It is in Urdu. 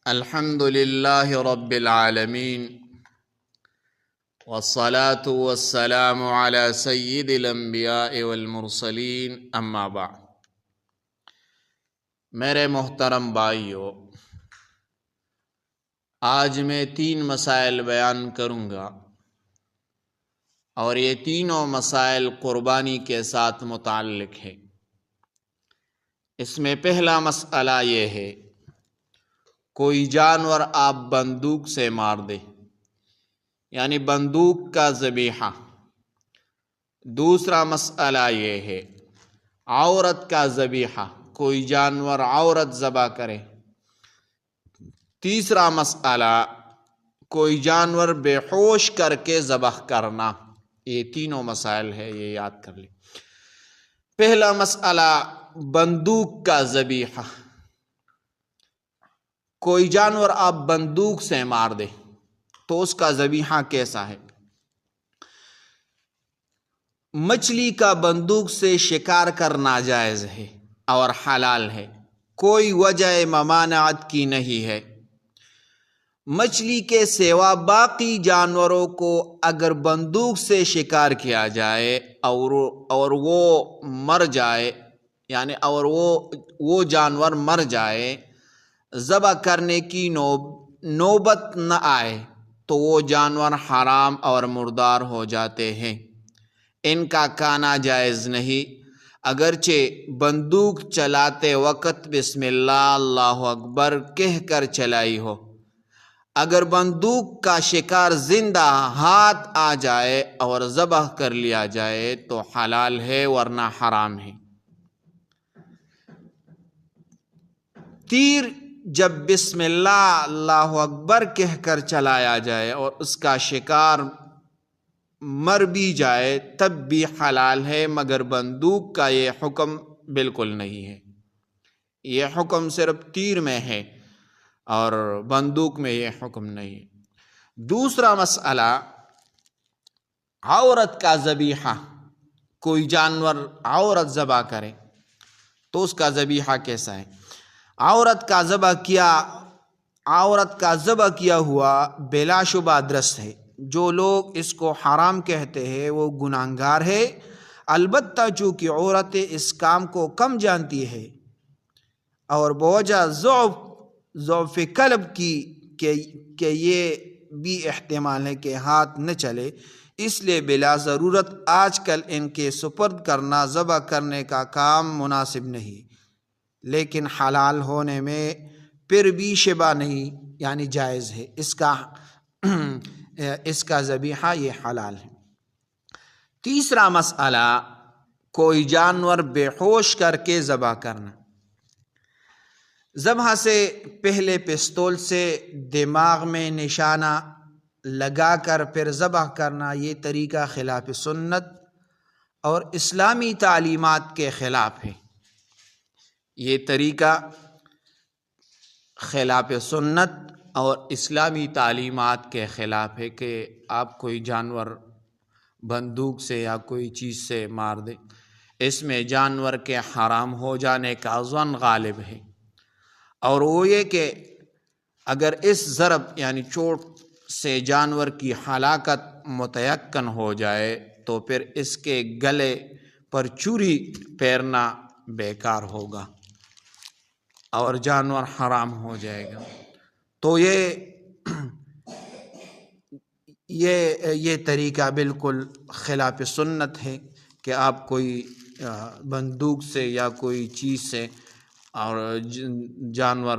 الحمد لله رب العالمين والصلاة والسلام على سيد الانبیاء والمرسلین اما بعد۔ میرے محترم بھائیو، آج میں 3 مسائل بیان کروں گا اور یہ تینوں مسائل قربانی کے ساتھ متعلق ہے۔ اس میں پہلا مسئلہ یہ ہے، کوئی جانور آپ بندوق سے مار دے، یعنی بندوق کا ذبیحہ۔ دوسرا مسئلہ یہ ہے عورت کا ذبیحہ، کوئی جانور عورت ذبح کرے۔ تیسرا مسئلہ کوئی جانور بے ہوش کر کے ذبح کرنا۔ یہ تینوں مسائل ہے، یہ یاد کر لیں۔ پہلا مسئلہ بندوق کا ذبیحہ، کوئی جانور آپ بندوق سے مار دے تو اس کا ذبیحہ کیسا ہے؟ مچھلی کا بندوق سے شکار کرنا جائز ہے اور حلال ہے، کوئی وجہ ممانعت کی نہیں ہے۔ مچھلی کے سوا باقی جانوروں کو اگر بندوق سے شکار کیا جائے اور وہ مر جائے، یعنی اور وہ جانور مر جائے، ذبح کرنے کی نوبت نہ آئے تو وہ جانور حرام اور مردار ہو جاتے ہیں، ان کا کھانا جائز نہیں، اگرچہ بندوق چلاتے وقت بسم اللہ اللہ اکبر کہہ کر چلائی ہو۔ اگر بندوق کا شکار زندہ ہاتھ آ جائے اور ذبح کر لیا جائے تو حلال ہے، ورنہ حرام ہے۔ تیر جب بسم اللہ اللہ اکبر کہہ کر چلایا جائے اور اس کا شکار مر بھی جائے تب بھی حلال ہے، مگر بندوق کا یہ حکم بالکل نہیں ہے۔ یہ حکم صرف تیر میں ہے اور بندوق میں یہ حکم نہیں ہے۔ دوسرا مسئلہ عورت کا ذبیحہ، کوئی جانور عورت ذبح کرے تو اس کا ذبیحہ کیسا ہے؟ عورت کا ذبح کیا ہوا بلا شبہ درست ہے۔ جو لوگ اس کو حرام کہتے ہیں وہ گناہگار ہے، البتہ چونکہ عورتیں اس کام کو کم جانتی ہے اور بوجہ ضعف قلب کی کہ یہ بھی احتمال ہے کہ ہاتھ نہ چلے، اس لیے بلا ضرورت آج کل ان کے سپرد کرنا ذبح کرنے کا کام مناسب نہیں، لیکن حلال ہونے میں پھر بھی شبہ نہیں، یعنی جائز ہے، اس کا ذبیحہ یہ حلال ہے۔ تیسرا مسئلہ کوئی جانور بے ہوش کر کے ذبح کرنا۔ ذبح سے پہلے پستول سے دماغ میں نشانہ لگا کر پھر ذبح کرنا، یہ طریقہ خلاف سنت اور اسلامی تعلیمات کے خلاف ہے۔ یہ طریقہ خلاف سنت اور اسلامی تعلیمات کے خلاف ہے کہ آپ کوئی جانور بندوق سے یا کوئی چیز سے مار دیں۔ اس میں جانور کے حرام ہو جانے کا ظن غالب ہے، اور وہ یہ کہ اگر اس ضرب یعنی چوٹ سے جانور کی ہلاکت متیقن ہو جائے تو پھر اس کے گلے پر چھری پھیرنا بیکار ہوگا اور جانور حرام ہو جائے گا۔ تو یہ طریقہ بالکل خلاف سنت ہے کہ آپ کوئی بندوق سے یا کوئی چیز سے اور جانور